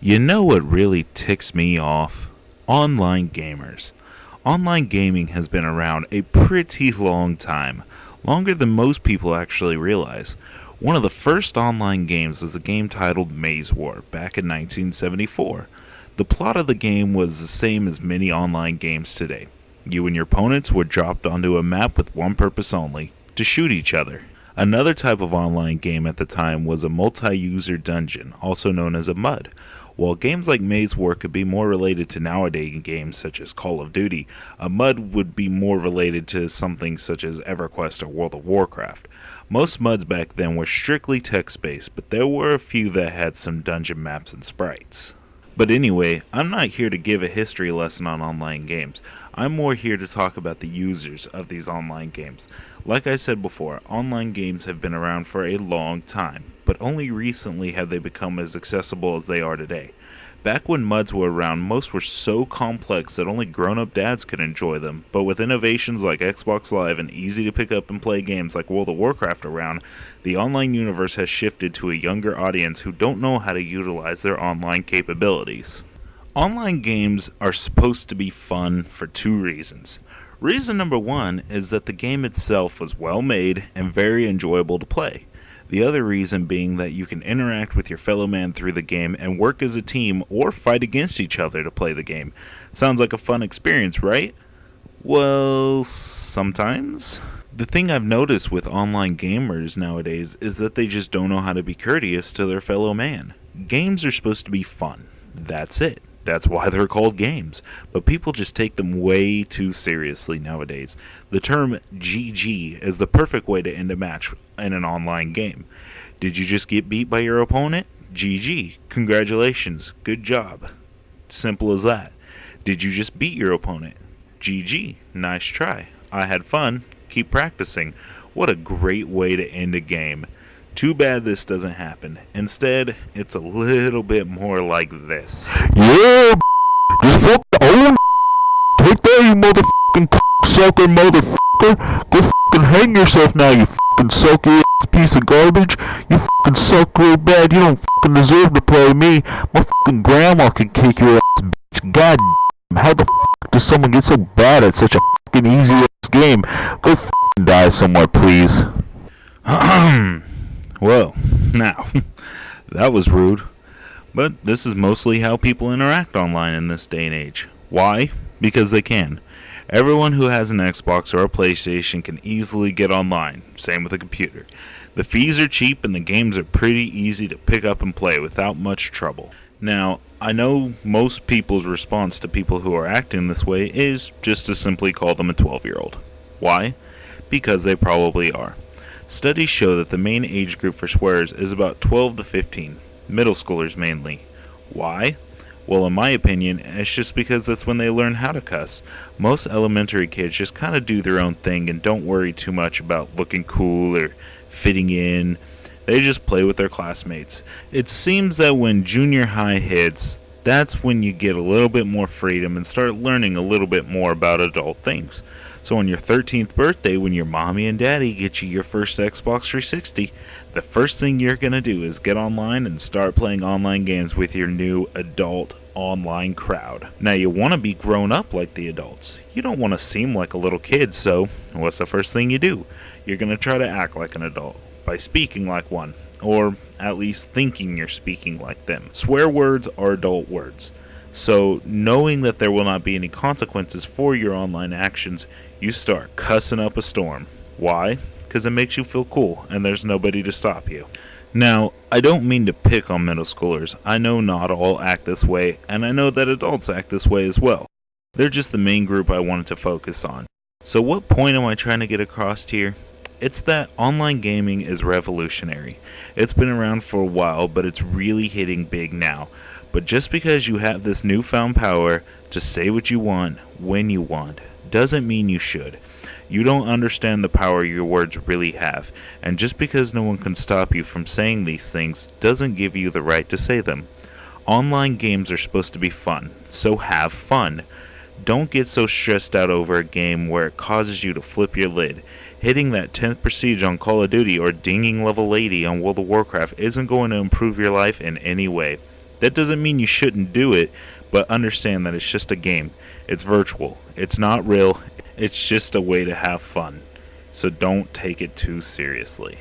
You know what really ticks me off? Online gamers. Online gaming has been around a pretty long time, longer than most people actually realize. One of the first online games was a game titled Maze War back in 1974. The plot of the game was the same as many online games today. You and your opponents were dropped onto a map with one purpose only: to shoot each other. Another type of online game at the time was a multi-user dungeon, also known as a MUD. While games like Maze War could be more related to nowadays games such as Call of Duty, a MUD would be more related to something such as EverQuest or World of Warcraft. Most MUDs back then were strictly text-based, but there were a few that had some dungeon maps and sprites. But anyway, I'm not here to give a history lesson on online games. I'm more here to talk about the users of these online games. Like I said before, online games have been around for a long time, but only recently have they become as accessible as they are today. Back when MUDs were around, most were so complex that only grown-up dads could enjoy them, but with innovations like Xbox Live and easy to pick up and play games like World of Warcraft around, the online universe has shifted to a younger audience who don't know how to utilize their online capabilities. Online games are supposed to be fun for two reasons. Reason number one is that the game itself was well made and very enjoyable to play. The other reason being that you can interact with your fellow man through the game and work as a team or fight against each other to play the game. Sounds like a fun experience, right? Well, sometimes. The thing I've noticed with online gamers nowadays is that they just don't know how to be courteous to their fellow man. Games are supposed to be fun. That's it. That's why they're called games. But people just take them way too seriously nowadays. The term GG is the perfect way to end a match in an online game. Did you just get beat by your opponent? GG. Congratulations. Good job. Simple as that. Did you just beat your opponent? GG. Nice try. I had fun. Keep practicing. What a great way to end a game. Too bad this doesn't happen. Instead, it's a little bit more like this. Yeah, just fucking own. Take that, you motherfucking sucker, motherfucker. Go fucking hang yourself now, you fucking sucky ass piece of garbage. You fucking suck real bad. You don't fucking deserve to play me. My fucking grandma can kick your ass, bitch. God damn, how the fuck does someone get so bad at such a fucking easy ass game? Go fucking die somewhere, please. Well, now, that was rude. But this is mostly how people interact online in this day and age. Why? Because they can. Everyone who has an Xbox or a PlayStation can easily get online, same with a computer. The fees are cheap and the games are pretty easy to pick up and play without much trouble. Now, I know most people's response to people who are acting this way is just to simply call them a 12-year-old. Why? Because they probably are. Studies show that the main age group for swearers is about 12 to 15, middle schoolers mainly. Why? Well, in my opinion, it's just because that's when they learn how to cuss. Most elementary kids just kind of do their own thing and don't worry too much about looking cool or fitting in. They just play with their classmates. It seems that when junior high hits, that's when you get a little bit more freedom and start learning a little bit more about adult things. So on your 13th birthday, when your mommy and daddy get you your first Xbox 360, the first thing you're going to do is get online and start playing online games with your new adult online crowd. Now, you want to be grown up like the adults. You don't want to seem like a little kid, so what's the first thing you do? You're going to try to act like an adult by speaking like one, or at least thinking you're speaking like them. Swear words are adult words. So, knowing that there will not be any consequences for your online actions, you start cussing up a storm. Why? Because it makes you feel cool, and there's nobody to stop you. Now, I don't mean to pick on middle schoolers. I know not all act this way, and I know that adults act this way as well. They're just the main group I wanted to focus on. So what point am I trying to get across here? It's that online gaming is revolutionary. It's been around for a while, but it's really hitting big now. But just because you have this newfound power to say what you want, when you want, doesn't mean you should. You don't understand the power your words really have, and just because no one can stop you from saying these things doesn't give you the right to say them. Online games are supposed to be fun, so have fun. Don't get so stressed out over a game where it causes you to flip your lid. Hitting that 10th prestige on Call of Duty or dinging level 80 on World of Warcraft isn't going to improve your life in any way. That doesn't mean you shouldn't do it, but understand that it's just a game. It's virtual. It's not real. It's just a way to have fun. So don't take it too seriously.